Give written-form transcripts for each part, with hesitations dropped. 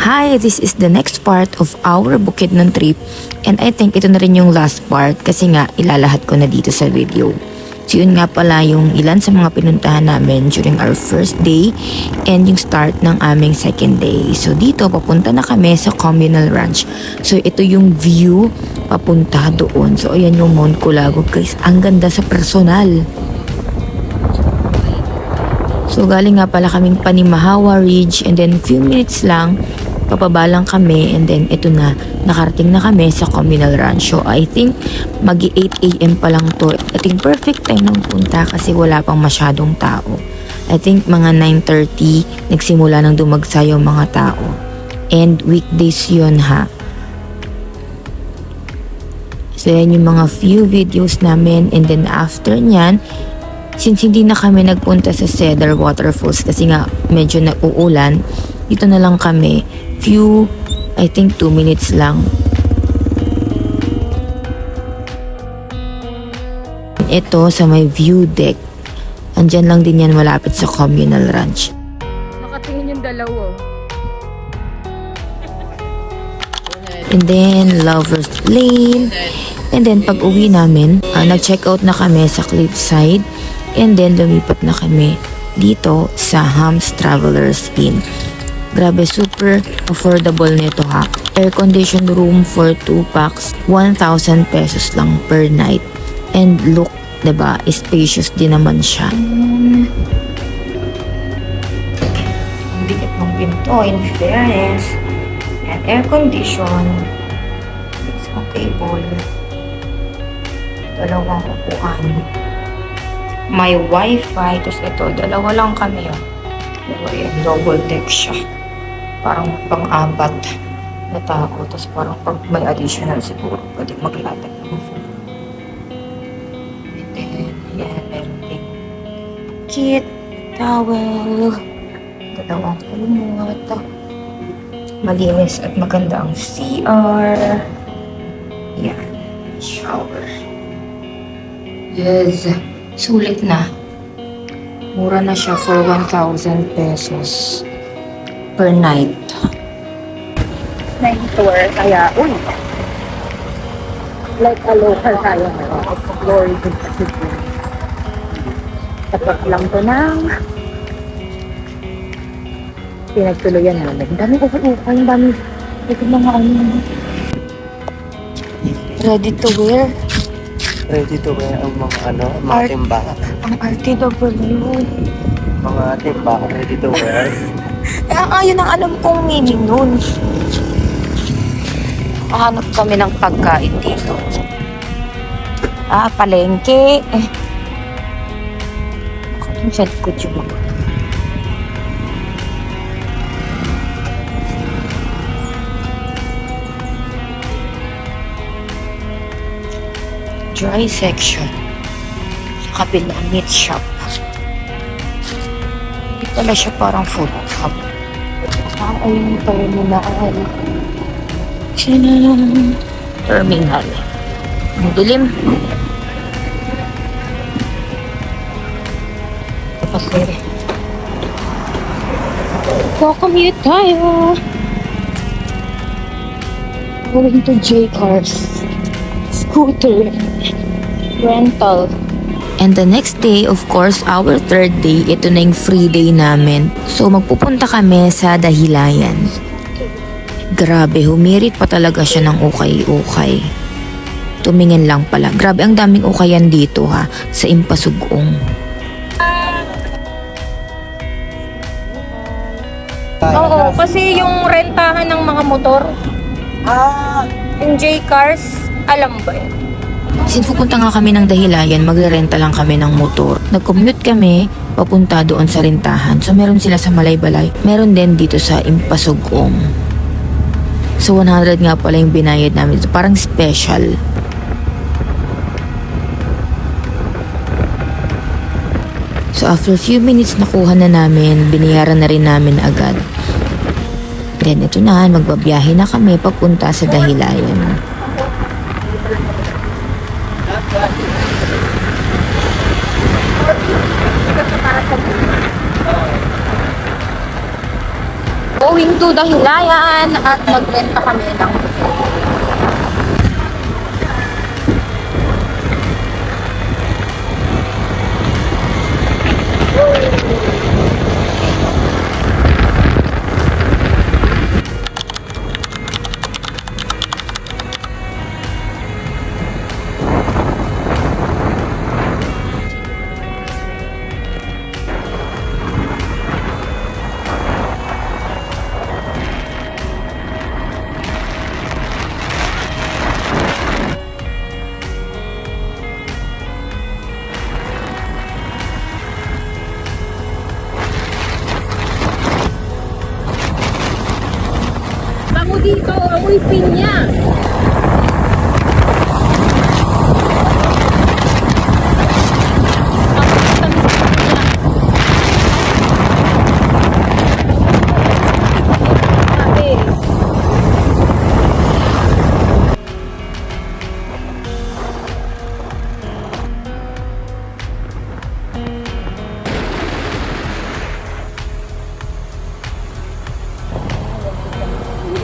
Hi, this is the next part of our Bukidnon trip and I think ito na rin yung last part kasi nga ilalahat ko na dito sa video. So yun nga pala yung ilan sa mga pinuntahan namin during our first day and yung start ng aming second day. So dito papunta na kami sa Communal Ranch. So ito yung view papunta doon. So ayan yung Mount Kulagog guys. Ang ganda sa personal. So galing nga pala kaming Panimahawa Ridge and then few minutes lang papaba lang kami and then ito na nakarating na kami sa Communal Ranch. So I think magi 8 AM pa lang to. I think perfect time ng punta kasi wala pang masyadong tao. I think mga 9:30 nagsimula nang dumagsa yung mga tao. And weekdays yun ha. So yan yung mga few videos namin and then after nyan, since hindi na kami nagpunta sa Cedar Waterfalls kasi nga medyo nauulan, dito na lang kami. Few, I think 2 minutes lang. Ito sa may view deck. Andyan lang din yan malapit sa Communal Ranch. Nakatingin yung dalawa. And then Lover's Lane. And then pag uwi namin, nag-check out na kami sa Cliffside. And then lumipat na kami dito sa Hams Travelers Inn. Grabe, super affordable nito ha. Air-conditioned room for 2 packs, 1,000 pesos lang per night. And look, diba, spacious din naman siya. Ang dikit ng pinto, in fairness. And air-condition. Isang table. Dalawang upuan. May wifi. Tapos ito, dalawa lang kami yun. Ayan, double deck siya. Parang pang-apat na tao. Tapos parang pag may additional siguro, pwede maglatag ng phone. And then, ayan, meron din kit, towel, dalawang kumot. Malinis at maganda ang CR. Ayan, shower. Yes, sulit na. Mura na siya for 1,000 pesos per night. Night tour, kaya, like a local tayo na explore din kasi po. Tapat lang to ng pinagtuluyan namin. Ang dami ukay-ukay, ang dami ito mga Ready to wear? Ready to wear ang mga timba. Ang RTW. Mga timba, ready to wear. Ayun ang alam kong meaning nun. Hanap kami ng pagkain dito. Palengke. Bakit yung sa likod yung mga? Dry section. Sa kabila, meat shop. Hindi pala siya parang food hub. Ayun yung terminal. Terminal. Ang dilim. Kasi commute tayo. Going to J-Cars. Scooter. Rental. And the next day, of course, our third day, ito na yung free day namin. So, magpupunta kami sa Dahilayan. Grabe, humirit pa talaga siya ng ukay-ukay. Tumingin lang pala. Grabe, ang daming ukayan dito ha, sa Impasugong. Oo, kasi yung rentahan ng mga motor, yung J-Cars, alam ba yun? Since pupunta nga kami ng Dahilayan, magre-renta lang kami ng motor. Nag-commute kami, papunta doon sa rentahan. So, meron sila sa Malaybalay. Meron din dito sa Impasugong. So, 100 nga pala yung binayad namin. So, parang special. So, after few minutes nakuha na namin, binayaran na rin namin agad. Then, ito na, magbabiyahe na kami papunta sa Dahilayan. going to Dahilayan at magrenta kami ng bango dito, amoy pinya.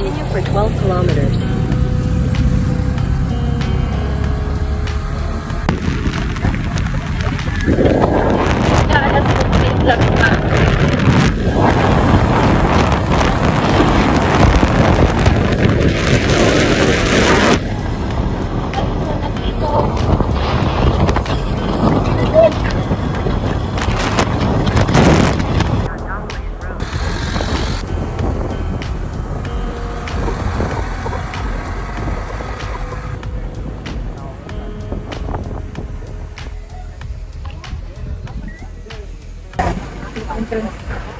Continue for 12 kilometers.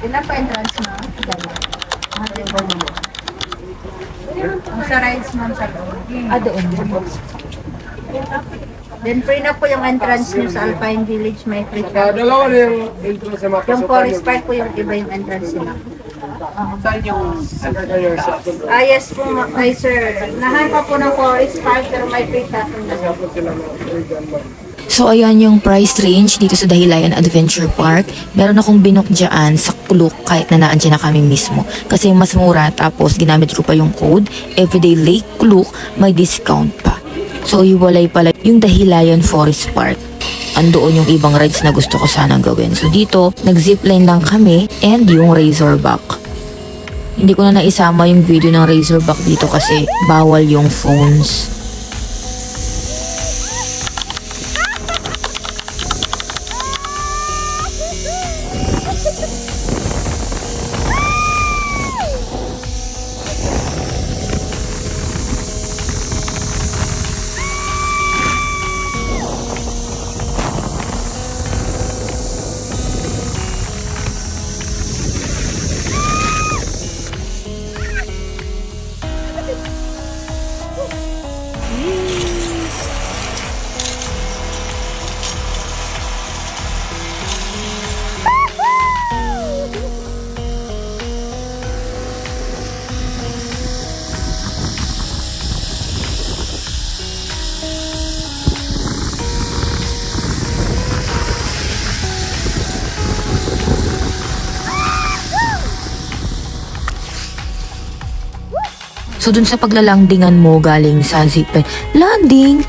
Ilan pa entrance na? Sa rides ma'am sa loob. Doon. Then free na po yung entrance nyo sa Alpine Village, may free ka. Dalawa na yung intro sa mga Yung Forest Park po yung iba yung entrance nila. Saan yung Yes po, ay sir. Lahat pa po ng Forest Park pero may free tattoo na. So, ayan yung price range dito sa Dahilayan Adventure Park. Meron akong binook dyan sa Klook kahit na naandyan na kami mismo. Kasi mas mura, tapos ginamit ko pa yung code. Everyday Lake Klook, may discount pa. So, hiwalay pala yung Dahilayan Forest Park. Andoon yung ibang rides na gusto ko sanang gawin. So, dito, nag-zipline lang kami and yung Razorback. Hindi ko na naisama yung video ng Razorback dito kasi bawal yung phones. So, dun sa paglalandingan mo galing sa zipline, landing!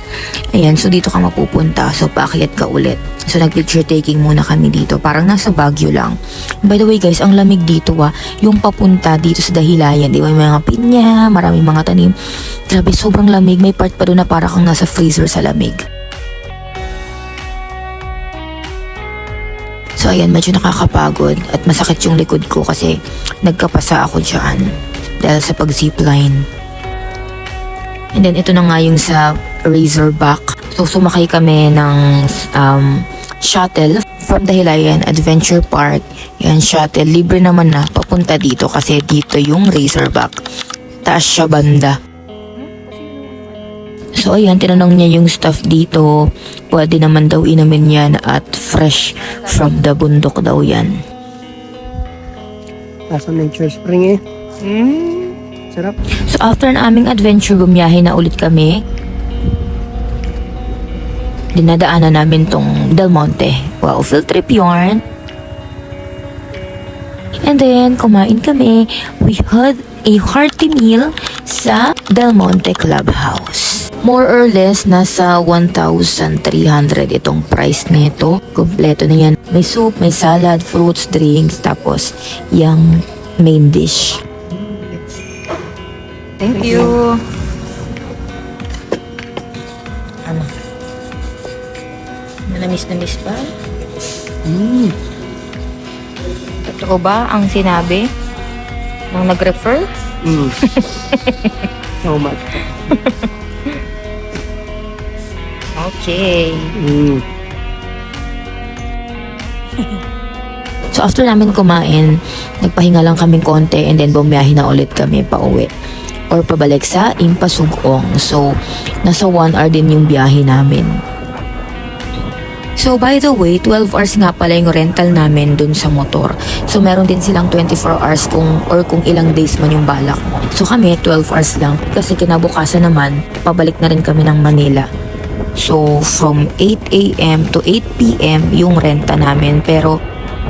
Ayan, so dito ka mapupunta. So, paakyat ka ulit. So, nag-picture taking muna kami dito. Parang nasa Baguio lang. By the way, guys, ang lamig dito yung papunta dito sa Dahilayan. Di ba? May mga pinya, maraming mga tanim. Grabe, sobrang lamig. May part pa doon na para kang nasa freezer sa lamig. So, ayan, medyo nakakapagod at masakit yung likod ko kasi nagkapasa ako dyan dahil sa pag-zipline. And then, ito na nga yung sa Razorback. So, sumakay kami ng shuttle from Dahilayan Adventure Park. Yan, shuttle. Libre naman na papunta dito kasi dito yung Razorback. Taas siya banda. So, ayan, tinanong niya yung staff dito. Pwede naman daw inamin yan at fresh from the bundok daw yan. Nasa Nature Spring eh. Sarap. So, after na aming adventure, bumiyahe na ulit kami. Dinadaanan namin tong Del Monte. Wow, field trip yarn. And And then, kumain kami. We had a hearty meal sa Del Monte Clubhouse. More or less, nasa 1,300 itong price nito. Kompleto na yan. May soup, may salad, fruits, drinks, tapos yung main dish. Thank you. Ano? Namiss ba? Totoo ba ang sinabi ng nag-refer? So much. Okay. So after namin kumain, nagpahinga lang kaming konti and then bumiyahe na ulit kami pa uwi or pabalik sa Impasugong. So nasa 1 hour din yung biyahe namin. So by the way, 12 hours nga pala yung rental namin dun sa motor. So meron din silang 24 hours kung ilang days man yung balak mo. So kami 12 hours lang kasi kinabukasan naman pabalik na rin kami ng Manila. So from 8 a.m. to 8 p.m. yung renta namin, pero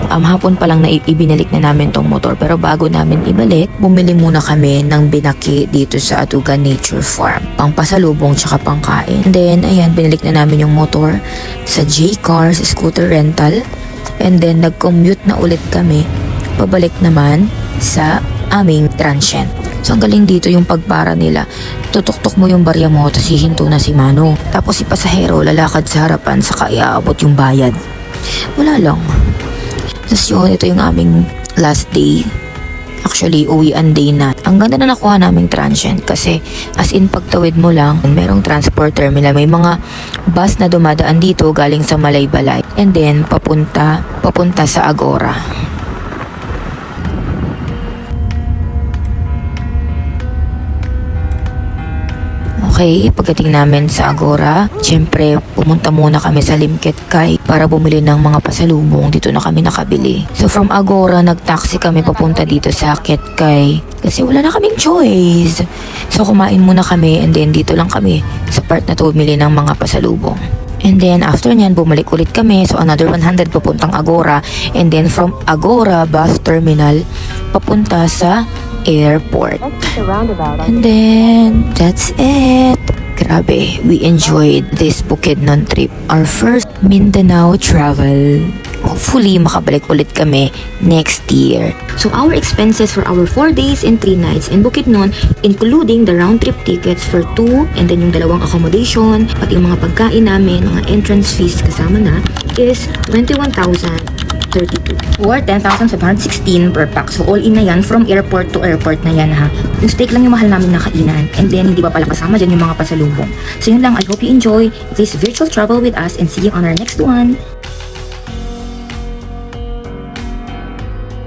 hapon pa lang na ibinalik na namin tong motor. Pero bago namin ibalik, bumili muna kami ng binaki dito sa Atugan Nature Farm. Pang pasalubong tsaka pangkain. And then, ayan, binalik na namin yung motor sa J-Cars Scooter Rental. And then, nag-commute na ulit kami. Pabalik naman sa aming transient. So, ang galing dito yung pagpara nila. Tutok-tok mo yung barya mo, tapos hihinto na si Mano. Tapos si pasahero, lalakad sa harapan, saka iaabot yung bayad. Wala lang. Tapos yun, ito yung aming last day. Actually, uwian day na. Ang ganda na nakuha naming transient kasi as in pagtawid mo lang, merong transport terminal. May mga bus na dumadaan dito galing sa Malaybalay. And then, papunta sa Agora. Okay, pagdating namin sa Agora, syempre pumunta muna kami sa Limketkay para bumili ng mga pasalubong. Dito na kami nakabili. So from Agora, nag-taxi kami papunta dito sa Ketkay kasi wala na kaming choice. So kumain muna kami and then dito lang kami sa part na to bumili ng mga pasalubong. And then after nyan, bumalik ulit kami. So another 100 papuntang Agora. And then from Agora bus terminal, papunta sa airport. And then, that's it. Grabe, we enjoyed this Bukidnon trip. Our first Mindanao travel. Hopefully, makabalik ulit kami next year. So, our expenses for our 4 days and 3 nights in Bukidnon, including the round-trip tickets for 2, and then yung dalawang accommodation, pati yung mga pagkain namin, mga entrance fees kasama na, is 21,032 or 10,716 per pack. So all in na yan, from airport to airport na yan ha. Yung steak lang yung mahal namin nakainan, and then hindi pa pala kasama dyan yung mga pasalubong. So yun lang, I hope you enjoy this virtual travel with us and see you on our next one.